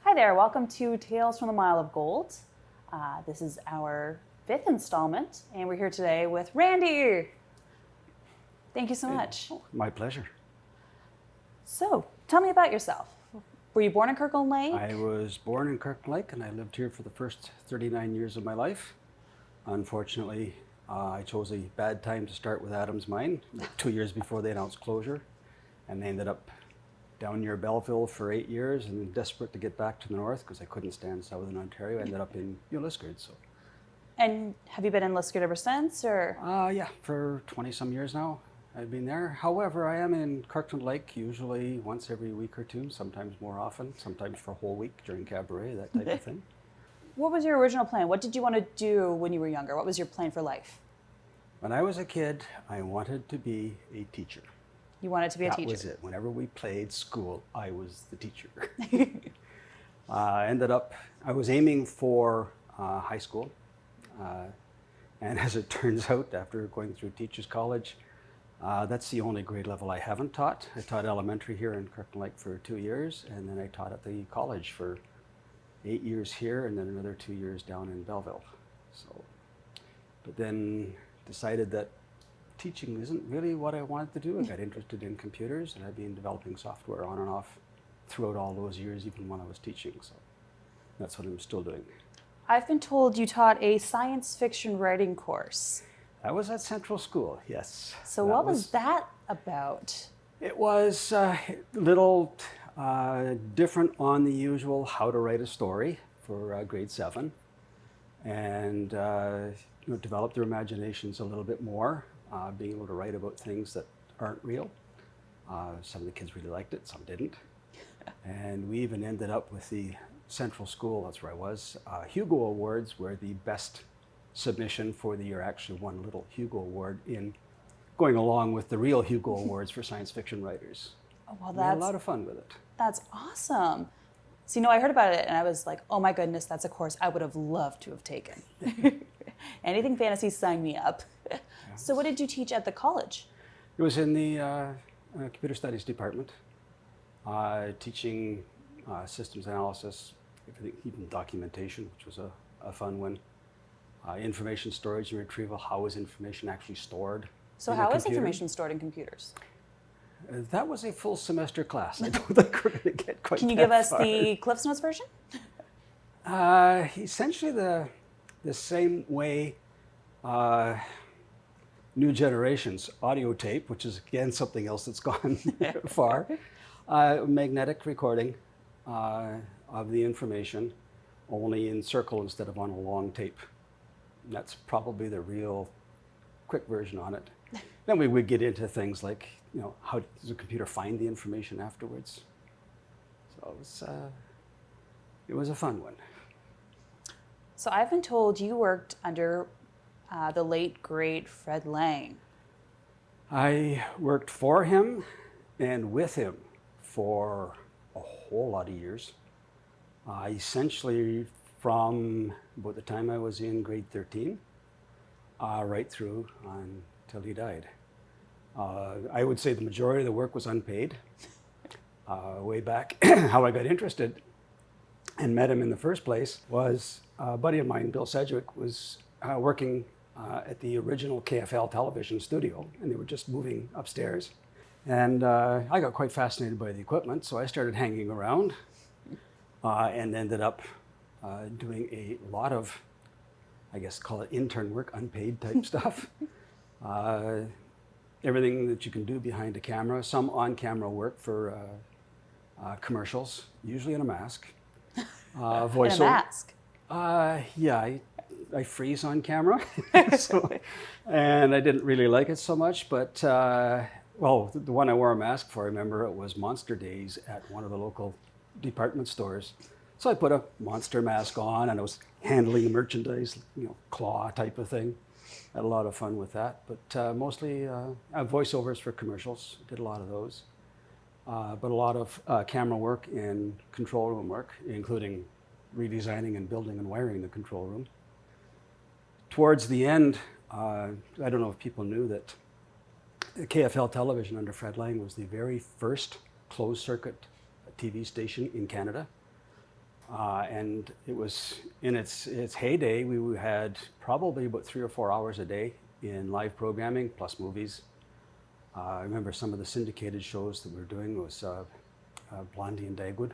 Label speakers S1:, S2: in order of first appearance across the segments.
S1: Hi there, welcome to Tales from the Mile of Gold. This is our 5th installment, and we're here today with Randy. Thank you so much.
S2: My pleasure.
S1: So, tell me about yourself. Were you born in Kirkland Lake?
S2: I was born in Kirkland Lake and I lived here for the first 39 years of my life. Unfortunately, I chose a bad time to start with Adams Mine, 2 years before they announced closure, and I ended up down near Belleville for 8 years, and desperate to get back to the north because I couldn't stand southern Ontario. I ended up in Liskeard. So,
S1: And have you been in Liskeard ever since, or?
S2: yeah, for 20 some years now I've been there. However, I am in Kirkland Lake usually once every week or two, sometimes more often, sometimes for a whole week during Cabaret, that type of thing.
S1: What was your original plan? What did you want to do when you were younger? What was your plan for life?
S2: When I was a kid, I wanted to be a teacher.
S1: You wanted to be a teacher?
S2: That was it. Whenever we played school, I was the teacher. I was aiming for high school. And as it turns out, after going through teachers college, that's the only grade level I haven't taught. I taught elementary here in Kirkland Lake for 2 years, and then I taught at the college for 8 years here, and then another 2 years down in Belleville. But then decided that teaching isn't really what I wanted to do. I got interested in computers, and I've been developing software on and off throughout all those years, even when I was teaching. So that's what I'm still doing.
S1: I've been told you taught a science fiction writing course.
S2: I was at Central School, yes.
S1: So what was that about?
S2: It was a little different on the usual how to write a story for grade 7, and develop their imaginations a little bit more. Being able to write about things that aren't real. Some of the kids really liked it, some didn't. And we even ended up with the Central School, that's where I was, Hugo Awards, where the best submission for the year actually won a little Hugo Award in going along with the real Hugo Awards for science fiction writers.
S1: Oh, well,
S2: We had a lot of fun with it.
S1: That's awesome. So, I heard about it and I was like, oh my goodness, that's a course I would have loved to have taken. Anything fantasy, sign me up. Yeah. So what did you teach at the college?
S2: It was in the computer studies department, teaching systems analysis, even documentation, which was a fun one. Information storage and retrieval, how is information actually stored?
S1: So how is information stored in computers?
S2: That was a full semester class. I don't think we're going to get quite
S1: Can you
S2: that
S1: give us
S2: far.
S1: the Cliff's Notes version?
S2: Essentially the same way New Generation's audio tape, which is again something else that's gone far, magnetic recording of the information, only in circle instead of on a long tape. And that's probably the real quick version on it. Then we would get into things like, how does a computer find the information afterwards? So it was a fun one.
S1: So I've been told you worked under the late, great Fred Lang.
S2: I worked for him and with him for a whole lot of years. Essentially from about the time I was in grade 13, right through until he died. I would say the majority of the work was unpaid. Way back, how I got interested and met him in the first place was a buddy of mine, Bill Sedgwick, was working at the original KFL television studio, and they were just moving upstairs. And I got quite fascinated by the equipment, so I started hanging around and ended up doing a lot of, I guess, call it intern work, unpaid type stuff. Everything that you can do behind a camera, some on-camera work for commercials, usually in a mask. Voiceover.
S1: In a mask?
S2: Yeah, I freeze on camera, and I didn't really like it so much, but the one I wore a mask for, I remember it was Monster Days at one of the local department stores. So I put a monster mask on and I was handling merchandise, claw type of thing. Had a lot of fun with that, but mostly voiceovers for commercials, did a lot of those. But a lot of camera work and control room work, including redesigning and building and wiring the control room. Towards the end, I don't know if people knew that KFL television under Fred Lang was the very first closed circuit TV station in Canada. And it was in its heyday. We had probably about 3 or 4 hours a day in live programming plus movies. I remember some of the syndicated shows that we were doing was Blondie and Dagwood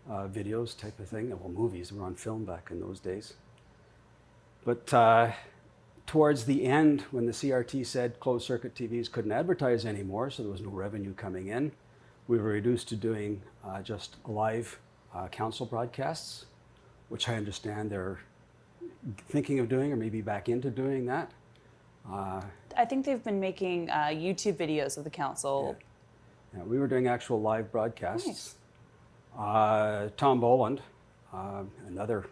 S2: videos type of thing. Well, movies were on film back in those days. But towards the end, when the CRT said closed circuit TVs couldn't advertise anymore, so there was no revenue coming in, we were reduced to doing just live council broadcasts, which I understand they're thinking of doing or maybe back into doing that.
S1: I think they've been making YouTube videos of the council.
S2: Yeah, we were doing actual live broadcasts.
S1: Nice.
S2: Tom Boland, another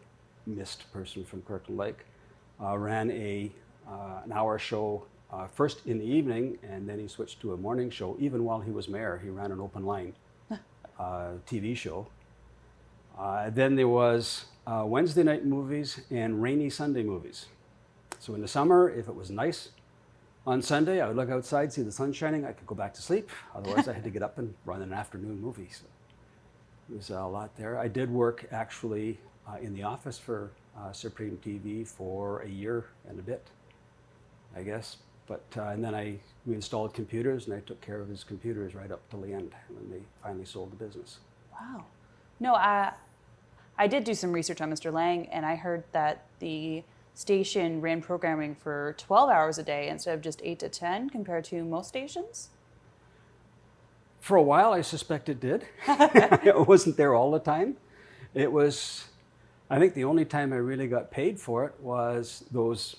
S2: missed person from Kirkland Lake, ran an hour show first in the evening, and then he switched to a morning show. Even while he was mayor, he ran an open line TV show. Then there was Wednesday night movies and rainy Sunday movies. So in the summer, if it was nice on Sunday, I would look outside, see the sun shining, I could go back to sleep. Otherwise, I had to get up and run an afternoon movie. So there was a lot there. I did work actually in the office for Supreme TV for a year and a bit, I guess. But and then we installed computers, and I took care of his computers right up till the end when they finally sold the business.
S1: Wow. No, I did do some research on Mr. Lang, and I heard that the station ran programming for 12 hours a day instead of just 8 to 10 compared to most stations.
S2: For a while, I suspect it did. It wasn't there all the time. It was, I think the only time I really got paid for it was those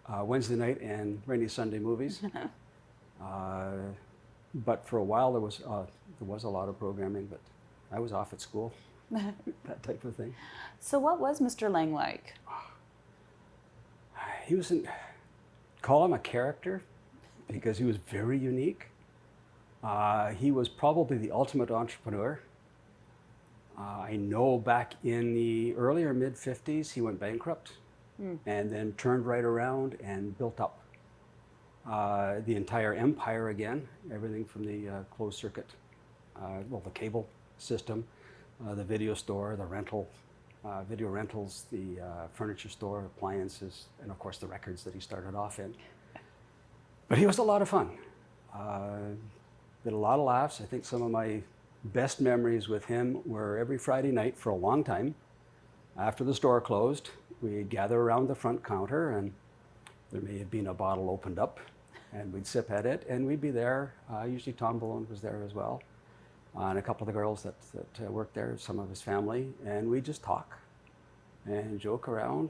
S2: Wednesday night and rainy Sunday movies. But for a while, there was a lot of programming, but I was off at school, that type of thing.
S1: So what was Mr. Lang like?
S2: He was, call him a character, because he was very unique. He was probably the ultimate entrepreneur. I know back in the earlier mid-50s, he went bankrupt and then turned right around and built up the entire empire again, everything from the closed circuit, the cable system, the video store, the video rentals, the furniture store, appliances, and of course the records that he started off in. But he was a lot of fun. Did a lot of laughs. I think some of my best memories with him were every Friday night for a long time. After the store closed, we'd gather around the front counter, and there may have been a bottle opened up, and we'd sip at it, and we'd be there. Usually Tom Boland was there as well, and a couple of the girls that worked there, some of his family, and we'd just talk and joke around,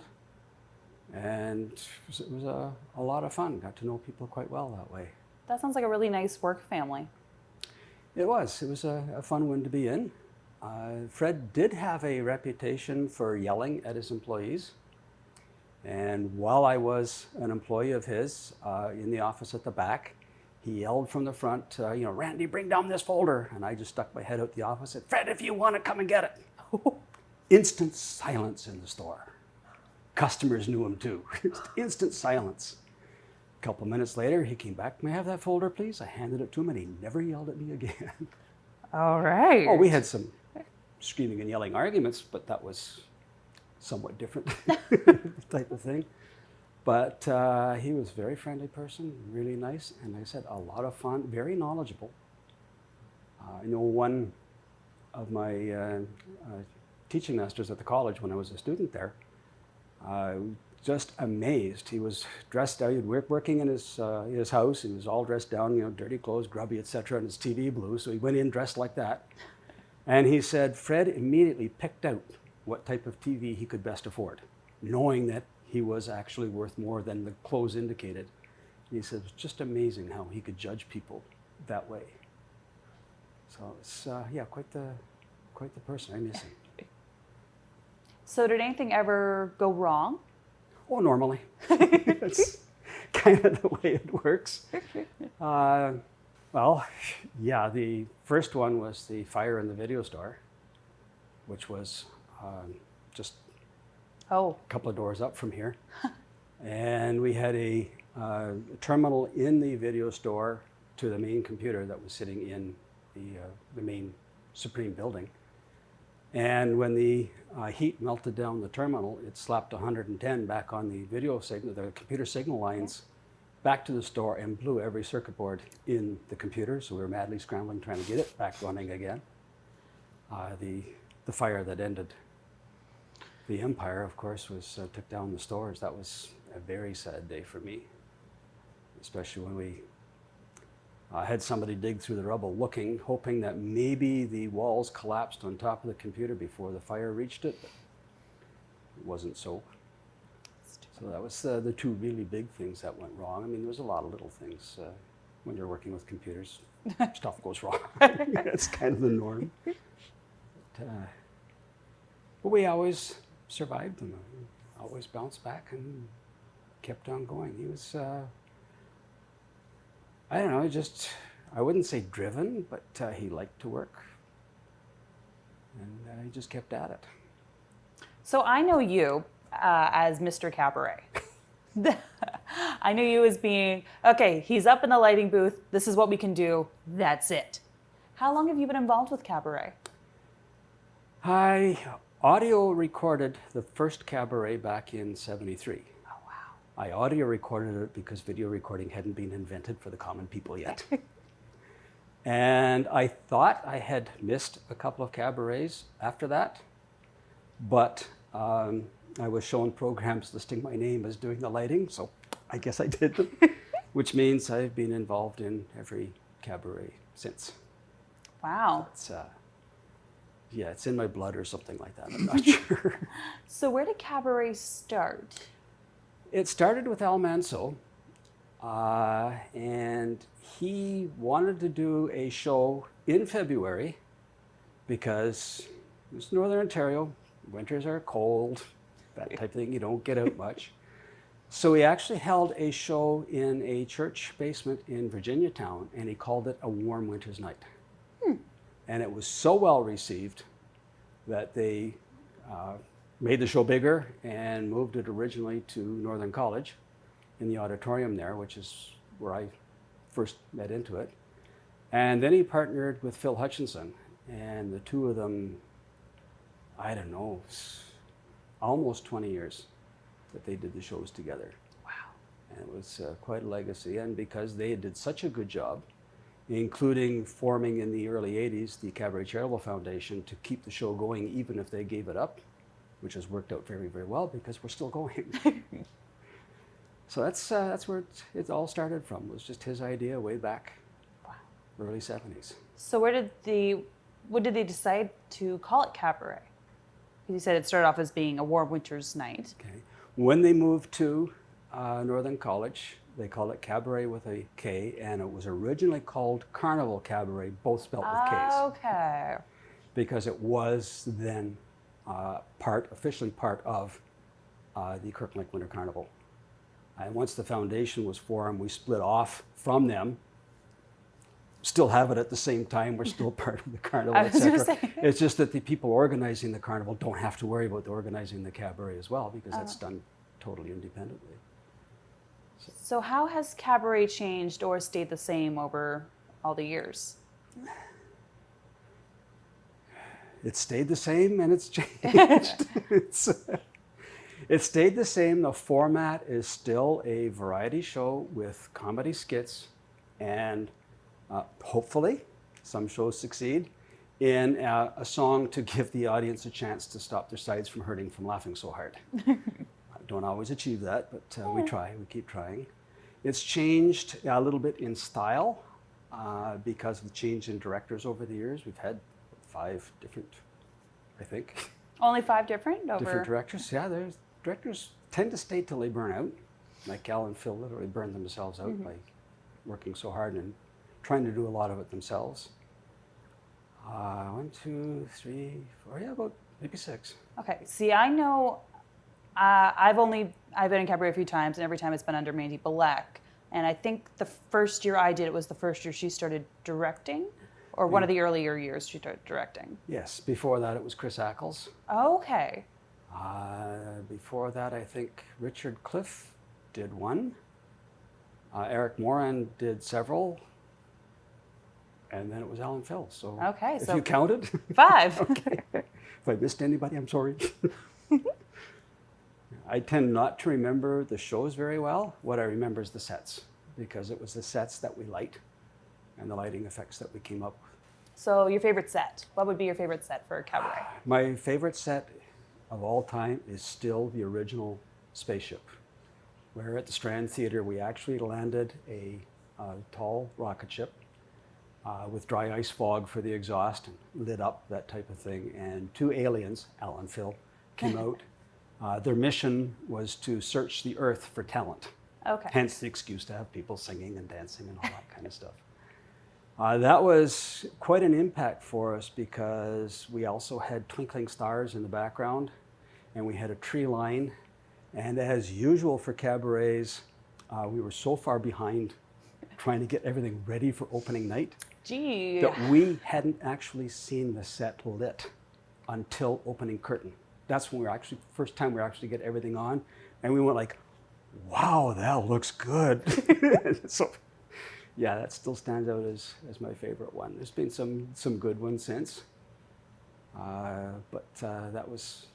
S2: and it was a lot of fun. Got to know people quite well that way.
S1: That sounds like a really nice work family.
S2: It was a fun one to be in. Fred did have a reputation for yelling at his employees. And while I was an employee of his in the office at the back, he yelled from the front, "Randy, bring down this folder." And I just stuck my head out the office and said, "Fred, if you want it, come and get it." Instant silence in the store. Customers knew him too. Instant silence. A couple of minutes later, he came back. "May I have that folder, please?" I handed it to him, and he never yelled at me again.
S1: All right.
S2: Oh, we had some screaming and yelling arguments, but that was somewhat different type of thing. But he was a very friendly person, really nice, and like I said, a lot of fun, very knowledgeable. I know one of my teaching masters at the college when I was a student there, just amazed. He was dressed out, he was working in his house. He was all dressed down, dirty clothes, grubby, etc., and his TV blew, so he went in dressed like that. And he said Fred immediately picked out what type of TV he could best afford, knowing that he was actually worth more than the clothes indicated. And he said it was just amazing how he could judge people that way. So it's quite the person. I miss him.
S1: So did anything ever go wrong?
S2: Oh, normally. That's kind of the way it works. The first one was the fire in the video store, which was just a couple of doors up from here. And we had a terminal in the video store to the main computer that was sitting in the main Supreme building. And when the heat melted down the terminal, it slapped 110 back on the video signal, the computer signal lines, back to the store, and blew every circuit board in the computer. So we were madly scrambling trying to get it back running again. The fire that ended the empire, of course, was took down the stores. That was a very sad day for me, especially when we had somebody dig through the rubble looking, hoping that maybe the walls collapsed on top of the computer before the fire reached it, but it wasn't so. So that was the two really big things that went wrong. I mean, there was a lot of little things. When you're working with computers, stuff goes wrong. That's kind of the norm. But we always survived them, always bounced back and kept on going. He was, I don't know, just, I wouldn't say driven, but he liked to work. And he just kept at it.
S1: So I know you as Mr. Cabaret. I knew you as being, okay, he's up in the lighting booth. This is what we can do. That's it. How long have you been involved with Cabaret?
S2: I audio recorded the first Cabaret back in '73.
S1: Oh, wow.
S2: I audio recorded it because video recording hadn't been invented for the common people yet. And I thought I had missed a couple of cabarets after that, but I was shown programs listing my name as doing the lighting, so I guess I did them, which means I've been involved in every cabaret since.
S1: Wow.
S2: It's, yeah, it's in my blood or something like that. I'm not sure.
S1: So where did Cabaret start?
S2: It started with Al Manso, and he wanted to do a show in February because it's Northern Ontario, winters are cold, that type of thing, you don't get out much. So he actually held a show in a church basement in Virginia Town, and he called it A Warm Winter's Night. And it was so well received that they made the show bigger and moved it originally to Northern College in the auditorium there, which is where I first met into it. And then he partnered with Phil Hutchinson, and the two of them, I don't know, almost 20 years that they did the shows together.
S1: Wow.
S2: And it was quite a legacy, and because they did such a good job, including forming in the early 80s the Cabaret Charitable Foundation to keep the show going even if they gave it up, which has worked out very, very well because we're still going. So that's where it all started from. It was just his idea way back, early 70s.
S1: So what did they decide to call it Cabaret? Because you said it started off as being A Warm Winter's Night.
S2: Okay. When they moved to Northern College, they called it Cabaret with a K, and it was originally called Carnival Cabaret, both spelled with Ks.
S1: Okay.
S2: Because it was then officially part of the Kirkland Lake Winter Carnival. And once the foundation was formed, we split off from them. Still have it at the same time. We're still part of the carnival,
S1: I was
S2: etc.
S1: gonna say.
S2: It's just that the people organizing the carnival don't have to worry about organizing the cabaret as well, because that's done totally independently.
S1: So how has Cabaret changed or stayed the same over all the years?
S2: It stayed the same and it's changed. It stayed the same. The format is still a variety show with comedy skits, and hopefully some shows succeed in a song to give the audience a chance to stop their sides from hurting from laughing so hard. I don't always achieve that, but we try, we keep trying. It's changed a little bit in style because of the change in directors over the years. We've had 5 different, I think.
S1: Only 5 different?
S2: Different directors. Yeah, there's directors tend to stay till they burn out. Like Al and Phil literally burned themselves out by working so hard and trying to do a lot of it themselves. 1, 2, 3, 4, yeah, about maybe 6.
S1: Okay. See, I know I've been in Cabaret a few times, and every time it's been under Mandy Black. And I think the first year I did it was the first year she started directing, or one of the earlier years she started directing.
S2: Yes, before that it was Chris Ackles.
S1: Okay.
S2: Before that, I think Richard Cliff did one. Eric Moran did several. And then it was Alan Phil. So
S1: Okay,
S2: if
S1: so
S2: you counted.
S1: 5.
S2: Okay. If I missed anybody, I'm sorry. I tend not to remember the shows very well. What I remember is the sets, because it was the sets that we liked and the lighting effects that we came up with.
S1: So your favorite set? What would be your favorite set for Cabaret?
S2: My favorite set of all time is still the original spaceship, where at the Strand Theatre we actually landed a tall rocket ship with dry ice fog for the exhaust and lit up, that type of thing. And two aliens, Al and Phil, came out. Their mission was to search the earth for talent.
S1: Okay.
S2: Hence the excuse to have people singing and dancing and all that kind of stuff. That was quite an impact for us because we also had twinkling stars in the background and we had a tree line. And as usual for cabarets, we were so far behind trying to get everything ready for opening night
S1: Gee.
S2: that we hadn't actually seen the set lit until opening curtain. That's when first time we actually get everything on. And we went like, wow, that looks good. So yeah, that still stands out as my favorite one. There's been some good ones since, but that was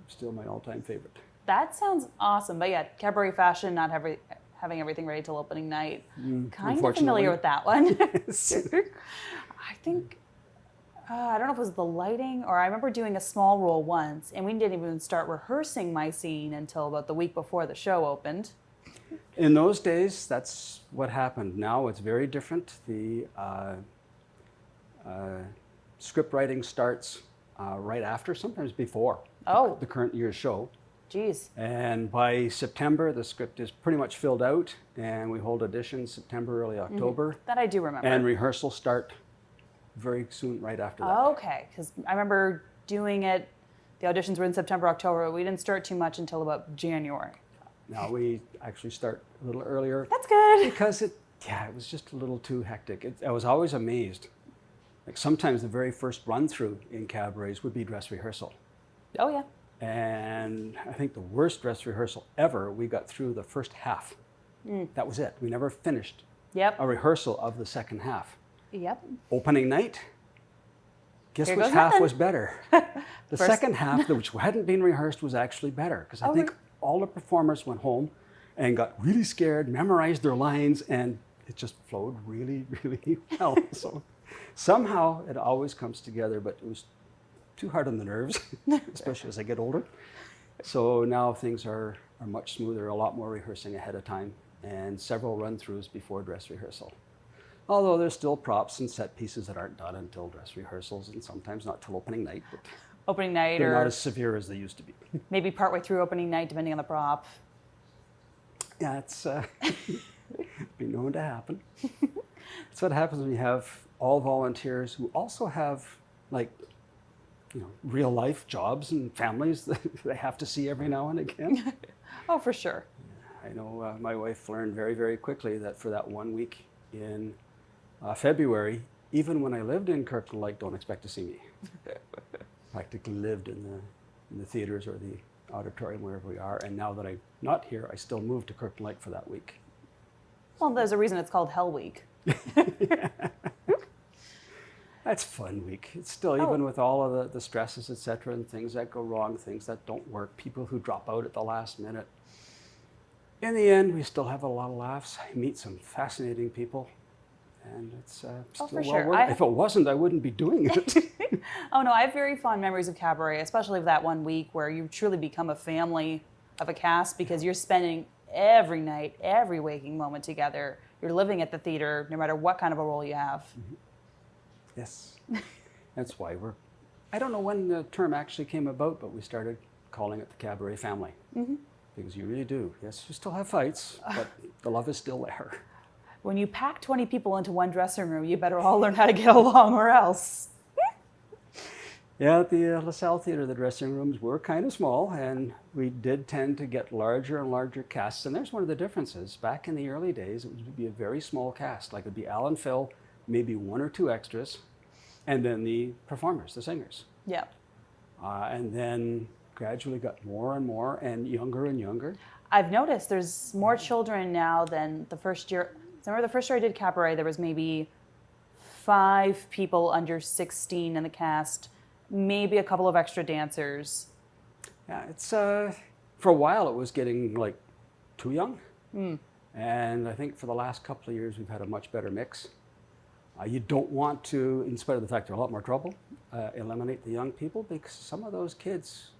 S2: still my all-time favorite.
S1: That sounds awesome. But yeah, Cabaret Fashion, not having everything ready till opening night. Kind of familiar with that one. I think, I don't know if it was the lighting, or I remember doing a small role once, and we didn't even start rehearsing my scene until about the week before the show opened.
S2: In those days, that's what happened. Now it's very different. The script writing starts right after, sometimes before the current year's show.
S1: Geez.
S2: And by September, the script is pretty much filled out, and we hold auditions September, early October.
S1: That I do remember.
S2: And rehearsals start very soon, right after that.
S1: Okay, because I remember doing it, the auditions were in September, October. We didn't start too much until about January.
S2: Now we actually start a little earlier.
S1: That's good.
S2: Because it was just a little too hectic. I was always amazed. Like sometimes the very first run through in cabarets would be dress rehearsal.
S1: Oh yeah.
S2: And I think the worst dress rehearsal ever, we got through the first half. That was it. We never finished a rehearsal of the second half.
S1: Yep.
S2: Opening night, guess
S1: Here
S2: which
S1: goes
S2: half
S1: nothing.
S2: was better? The second half, which hadn't been rehearsed, was actually better. Because I think all the performers went home and got really scared, memorized their lines, and it just flowed really, really well. So somehow it always comes together, but it was too hard on the nerves, especially as I get older. So now things are much smoother, a lot more rehearsing ahead of time, and several run-throughs before dress rehearsal. Although there's still props and set pieces that aren't done until dress rehearsals, and sometimes not till opening night. But
S1: Opening night,
S2: they're
S1: or
S2: not as severe as they used to be.
S1: maybe partway through opening night, depending on the prop.
S2: Yeah, it's been known to happen. That's what happens when you have all volunteers who also have, like, real life jobs and families that they have to see every now and again.
S1: Oh, for sure.
S2: I know my wife learned very, very quickly that for that 1 week in February, even when I lived in Kirkland Lake, don't expect to see me. Practically lived in the theaters or the auditorium, wherever we are. And now that I'm not here, I still move to Kirkland Lake for that week.
S1: Well, there's a reason it's called Hell Week.
S2: That's fun week. It's still, even with all of the stresses, etc., and things that go wrong, things that don't work, people who drop out at the last minute. In the end, we still have a lot of laughs. I meet some fascinating people, and it's still
S1: for
S2: well
S1: sure.
S2: worth it. If it wasn't, I wouldn't be doing it.
S1: Oh no, I have very fond memories of Cabaret, especially of that 1 week where you truly become a family of a cast because you're spending every night, every waking moment together. You're living at the theater, no matter what kind of a role you have.
S2: Mm-hmm. Yes, that's why I don't know when the term actually came about, but we started calling it the Cabaret family. Mm-hmm. Because you really do. Yes, you still have fights, but the love is still there.
S1: When you pack 20 people into one dressing room, you better all learn how to get along or else.
S2: Yeah, at the LaSalle Theatre, the dressing rooms were kind of small, and we did tend to get larger and larger casts. And there's one of the differences. Back in the early days, it would be a very small cast. Like it would be Al and Phil, maybe 1 or 2 extras, and then the performers, the singers.
S1: Yeah.
S2: And then gradually got more and more and younger.
S1: I've noticed there's more children now than the first year. I remember the first year I did Cabaret, there was maybe 5 people under 16 in the cast, maybe a couple of extra dancers.
S2: Yeah, it's for a while it was getting like too young, and I think for the last couple of years we've had a much better mix. You don't want to, in spite of the fact they're a lot more trouble, eliminate the young people, because some of those kids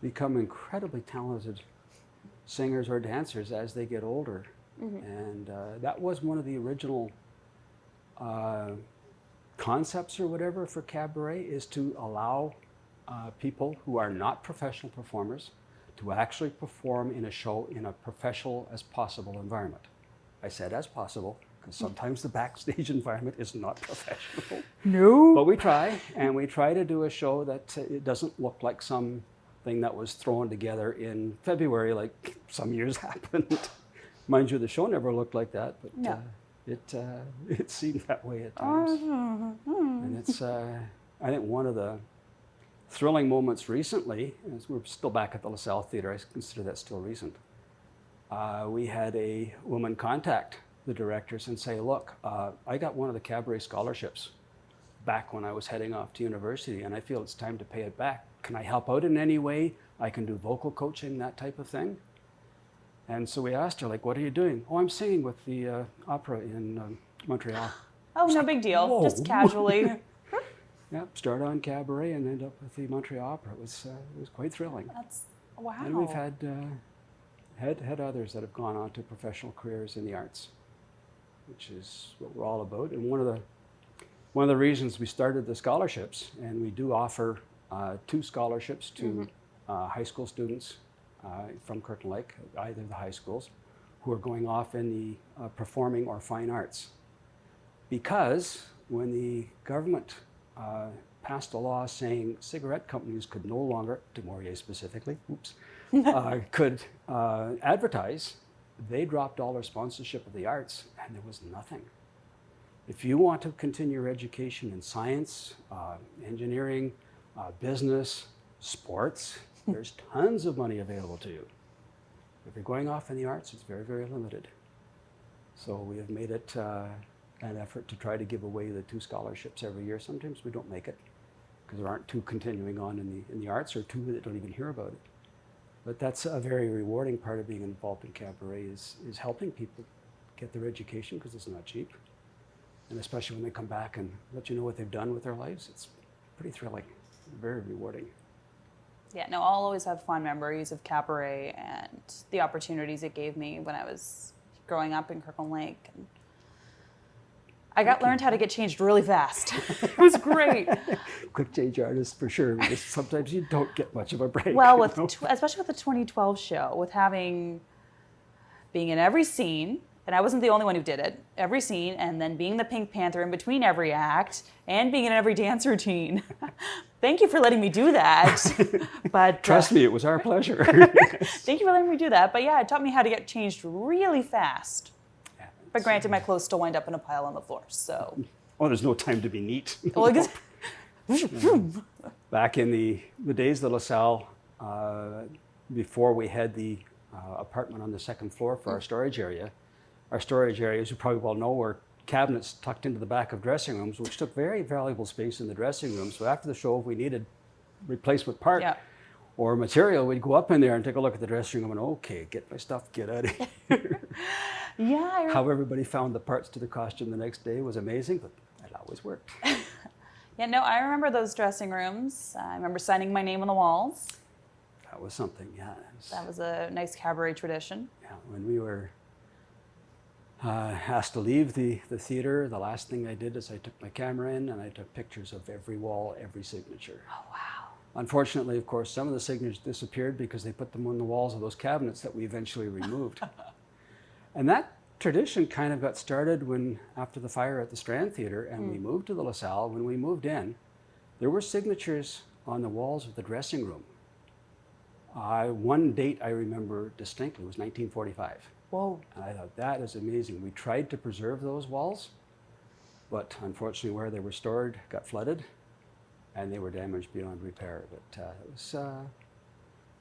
S2: become incredibly talented singers or dancers as they get older. And that was one of the original concepts or whatever for Cabaret, is to allow people who are not professional performers to actually perform in a show in a professional as possible environment. I said as possible, because sometimes the backstage environment is not professional.
S1: No.
S2: But we try, and we try to do a show that it doesn't look like something that was thrown together in February like some years happened. Mind you, the show never looked like that, but
S1: No.
S2: it seemed that way at times. And it's, I think one of the thrilling moments recently, as we're still back at the LaSalle Theatre, I consider that still recent, we had a woman contact the directors and say, look, I got one of the Cabaret scholarships back when I was heading off to university, and I feel it's time to pay it back. Can I help out in any way? I can do vocal coaching, that type of thing. And so we asked her, like, what are you doing? Oh, I'm singing with the opera in Montreal.
S1: Oh, no big deal.
S2: Whoa.
S1: Just casually.
S2: Yep, start on Cabaret and end up with the Montreal Opera. It was quite thrilling.
S1: That's, wow.
S2: And we've had others that have gone on to professional careers in the arts, which is what we're all about. And one of the reasons we started the scholarships, and we do offer 2 scholarships to high school students from Kirkland Lake, either the high schools, who are going off in the performing or fine arts. Because when the government passed a law saying cigarette companies could no longer, Du Maurier specifically, could advertise, they dropped all their sponsorship of the arts, and there was nothing. If you want to continue your education in science, engineering, business, sports, there's tons of money available to you. If you're going off in the arts, it's very, very limited. So we have made it an effort to try to give away the 2 scholarships every year. Sometimes we don't make it because there aren't 2 continuing on in the arts, or 2 that don't even hear about it. But that's a very rewarding part of being involved in Cabaret, is helping people get their education, because it's not cheap. And especially when they come back and let you know what they've done with their lives, it's pretty thrilling, very rewarding.
S1: Yeah, no, I'll always have fond memories of Cabaret and the opportunities it gave me when I was growing up in Kirkland Lake. And I learned how to get changed really fast. It was great.
S2: Quick change artist for sure, because sometimes you don't get much of a break.
S1: Well, especially with the 2012 show, with being in every scene, and I wasn't the only one who did it, every scene, and then being the Pink Panther in between every act, and being in every dance routine. Thank you for letting me do that. But
S2: trust me, it was our pleasure.
S1: Thank you for letting me do that. But yeah, it taught me how to get changed really fast. Yeah, but granted, my clothes still wind up in a pile on the floor, so.
S2: Oh, there's no time to be neat. Back in the days of LaSalle, before we had the apartment on the 2nd floor for our storage area, as you probably well know, were cabinets tucked into the back of dressing rooms, which took very valuable space in the dressing room. So after the show, if we needed replacement part or material, we'd go up in there and take a look at the dressing room and, okay, get my stuff, get out of here.
S1: Yeah.
S2: How everybody found the parts to the costume the next day was amazing, but it always worked.
S1: Yeah, no, I remember those dressing rooms. I remember signing my name on the walls.
S2: That was something, yeah.
S1: That was a nice Cabaret tradition.
S2: Yeah, when we were asked to leave the theater, the last thing I did is I took my camera in and I took pictures of every wall, every signature.
S1: Oh, wow.
S2: Unfortunately, of course, some of the signatures disappeared because they put them on the walls of those cabinets that we eventually removed. And that tradition kind of got started after the fire at the Strand Theatre, and we moved to the LaSalle. When we moved in, there were signatures on the walls of the dressing room. One date I remember distinctly was 1945.
S1: Whoa.
S2: And I thought, that is amazing. We tried to preserve those walls, but unfortunately where they were stored got flooded and they were damaged beyond repair. But it was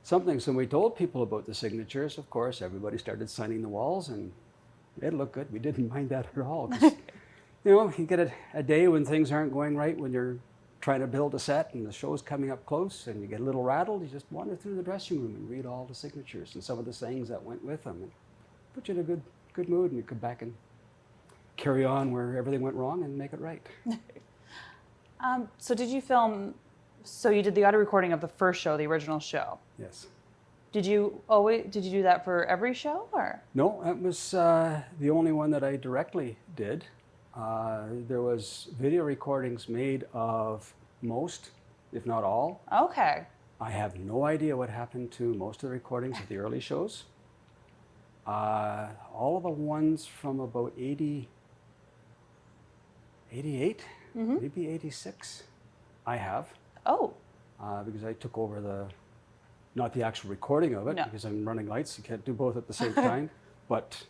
S2: something. So when we told people about the signatures, of course, everybody started signing the walls, and it looked good. We didn't mind that at all. 'Cause, you get a day when things aren't going right, when you're trying to build a set and the show's coming up close and you get a little rattled, you just wander through the dressing room and read all the signatures and some of the sayings that went with them. And put you in a good mood, and you come back and carry on where everything went wrong and make it right.
S1: So did you film, so you did the audio recording of the first show, the original show.
S2: Yes.
S1: Did you do that for every show, or?
S2: No, that was the only one that I directly did. There was video recordings made of most, if not all.
S1: Okay.
S2: I have no idea what happened to most of the recordings of the early shows. All of the ones from about 88, maybe 86, I have.
S1: Oh.
S2: Because I took over not the actual recording of it,
S1: No.
S2: because I'm running lights, you can't do both at the same time, but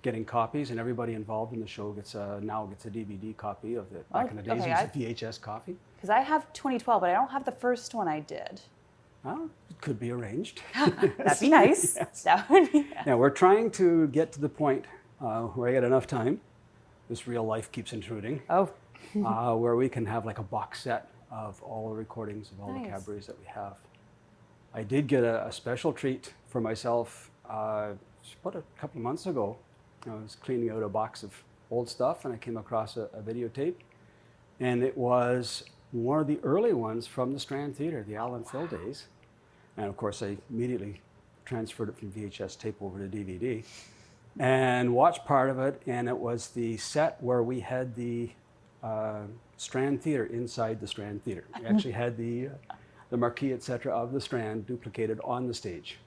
S2: getting copies, and everybody involved in the show now gets a DVD copy of it. Back in the days,
S1: okay,
S2: it was a VHS Coffee.
S1: Because I have 2012, but I don't have the first one I did.
S2: Well, it could be arranged.
S1: That'd be nice.
S2: Yes.
S1: That would be.
S2: Now, we're trying to get to the point where I get enough time, this real life keeps intruding,
S1: Oh.
S2: where we can have like a box set of all the recordings of all the
S1: Nice.
S2: cabarets that we have. I did get a special treat for myself about a couple of months ago. I was cleaning out a box of old stuff and I came across a videotape, and it was one of the early ones from the Strand Theatre, the Alan Phil days. And of course I immediately transferred it from VHS tape over to DVD and watched part of it, and it was the set where we had the Strand Theatre inside the Strand Theatre. We actually had the marquee, etc., of the Strand duplicated on the stage.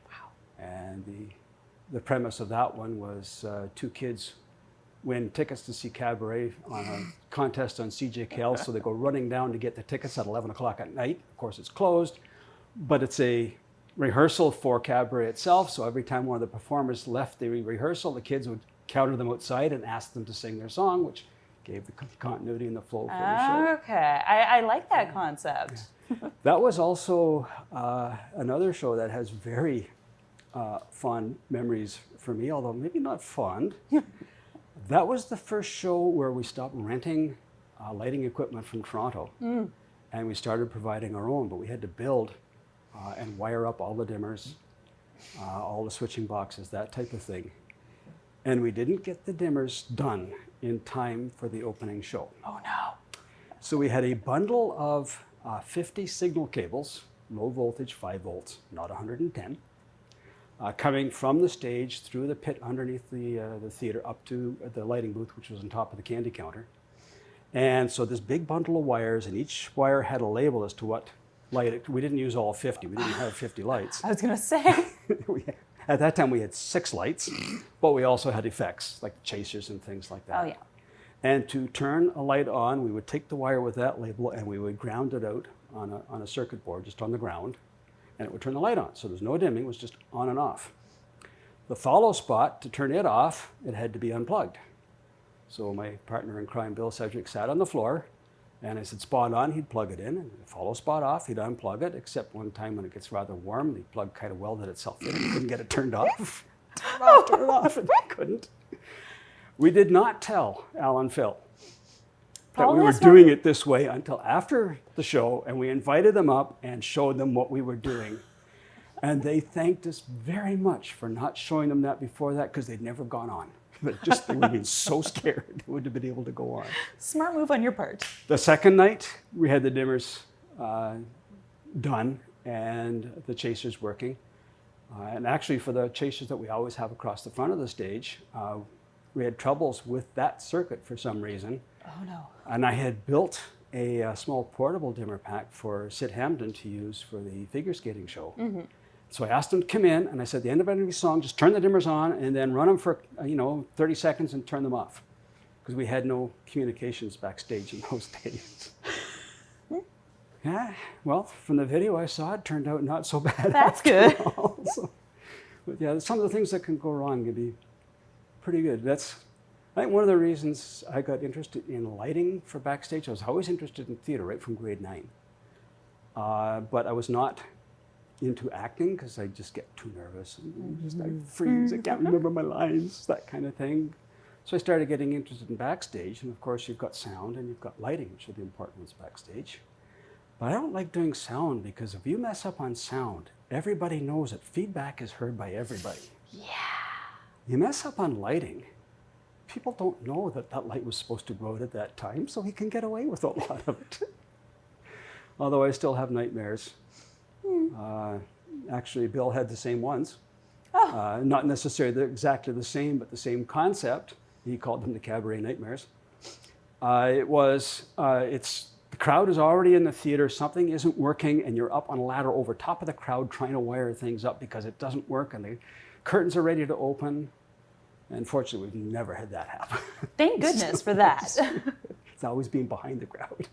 S1: Wow.
S2: And the premise of that one was two kids win tickets to see Cabaret on a contest on CJKL, so they go running down to get the tickets at 11 o'clock at night. Of course, it's closed, but it's a rehearsal for Cabaret itself, so every time one of the performers left the rehearsal, the kids would counter them outside and ask them to sing their song, which gave the continuity and the flow for the show.
S1: Okay. I like that concept.
S2: That was also another show that has very fond memories for me, although maybe not fond. That was the first show where we stopped renting lighting equipment from Toronto, and we started providing our own, but we had to build and wire up all the dimmers, all the switching boxes, that type of thing. And we didn't get the dimmers done in time for the opening show.
S1: Oh no.
S2: So we had a bundle of 50 signal cables, low voltage, 5 volts, not 110, coming from the stage through the pit underneath the theater up to the lighting booth, which was on top of the candy counter. And so this big bundle of wires, and each wire had a label as to what light. We didn't use all 50. We didn't have 50 lights.
S1: I was going to say.
S2: At that time, we had 6 lights, but we also had effects like chasers and things like that.
S1: Oh, yeah.
S2: And to turn a light on, we would take the wire with that label and we would ground it out on a circuit board just on the ground, and it would turn the light on. So there's no dimming, it was just on and off. The follow spot, to turn it off, it had to be unplugged. So my partner in crime, Bill Sedgwick, sat on the floor, and I said, spot on, he'd plug it in, and follow spot off, he'd unplug it, except one time when it gets rather warm, the plug kind of welded itself in, and couldn't get it turned off. Turn it off, and I couldn't. We did not tell Alan Phil that we were doing it this way until after the show, and we invited them up and showed them what we were doing. And they thanked us very much for not showing them that before that, because they'd never gone on. But just they would have been so scared they wouldn't have been able to go on.
S1: Smart move on your part.
S2: The second night, we had the dimmers done and the chasers working. And actually, for the chasers that we always have across the front of the stage, we had troubles with that circuit for some reason.
S1: Oh no.
S2: And I had built a small portable dimmer pack for Sid Hamden to use for the figure skating show. Mm-hmm. So I asked him to come in, and I said, at the end of every song, just turn the dimmers on and then run them for 30 seconds and turn them off, because we had no communications backstage in those days. Yeah, well, from the video I saw, it turned out not so bad.
S1: That's good.
S2: So, but yeah, some of the things that can go wrong can be pretty good. That's, I think, one of the reasons I got interested in lighting for backstage. I was always interested in theater right from grade 9. But I was not into acting because I just get too nervous and I freeze, I can't remember my lines, that kind of thing. So I started getting interested in backstage, and of course you've got sound and you've got lighting, which are the important ones backstage. But I don't like doing sound because if you mess up on sound, everybody knows that feedback is heard by everybody.
S1: Yeah.
S2: You mess up on lighting, people don't know that that light was supposed to go out at that time, so he can get away with a lot of it. Although I still have nightmares. Actually, Bill had the same ones. Not necessarily exactly the same, but the same concept. He called them the Cabaret nightmares. The crowd is already in the theater, something isn't working, and you're up on a ladder over top of the crowd trying to wire things up because it doesn't work, and the curtains are ready to open. And fortunately, we've never had that happen.
S1: Thank goodness for that.
S2: It's always been behind the crowd.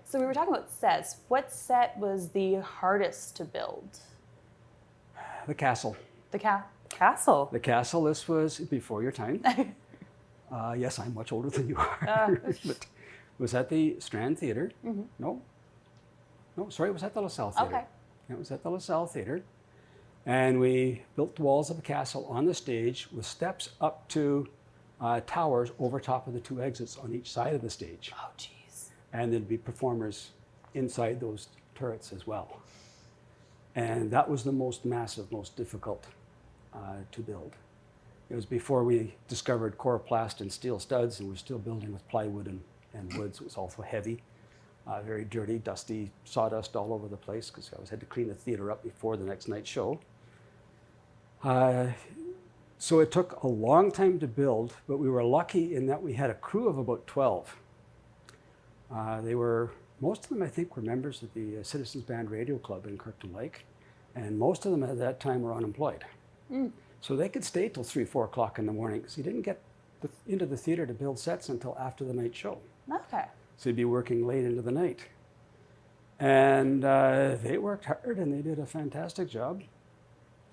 S1: So we were talking about sets. What set was the hardest to build?
S2: The castle.
S1: The castle.
S2: The castle, this was before your time. Yes, I'm much older than you are. But it was at the Strand Theatre. Mm-hmm. No, sorry, it was at the LaSalle Theatre.
S1: Okay.
S2: It was at the LaSalle Theatre. And we built the walls of a castle on the stage with steps up to towers over top of the two exits on each side of the stage.
S1: Oh, geez.
S2: And there'd be performers inside those turrets as well. And that was the most massive, most difficult to build. It was before we discovered coroplast and steel studs, and we're still building with plywood and wood, so it was also heavy, very dirty, dusty, sawdust all over the place, because I always had to clean the theater up before the next night's show. So it took a long time to build, but we were lucky in that we had a crew of about 12. Most of them, I think, were members of the Citizens Band Radio Club in Kirkton Lake, and most of them at that time were unemployed. So they could stay till 3, 4 o'clock in the morning, because you didn't get into the theater to build sets until after the night show.
S1: Okay.
S2: So you'd be working late into the night. And they worked hard, and they did a fantastic job.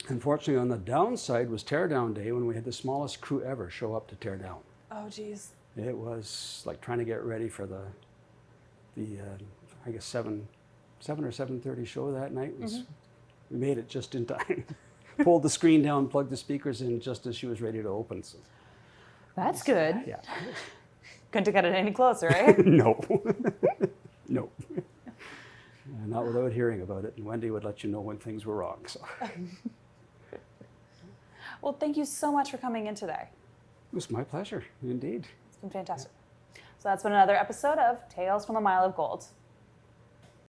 S2: Unfortunately, on the downside was teardown day, when we had the smallest crew ever show up to tear down.
S1: Oh, geez.
S2: It was like trying to get ready for the I guess 7 or 7:30 show that night. We made it just in time. Pulled the screen down, plugged the speakers in just as she was ready to open. So,
S1: that's good.
S2: Yeah.
S1: Couldn't have got it any closer, right?
S2: No. No. Not without hearing about it. And Wendy would let you know when things were wrong. So.
S1: Well, thank you so much for coming in today.
S2: It was my pleasure, indeed.
S1: It's been fantastic. So that's been another episode of Tales from the Mile of Gold.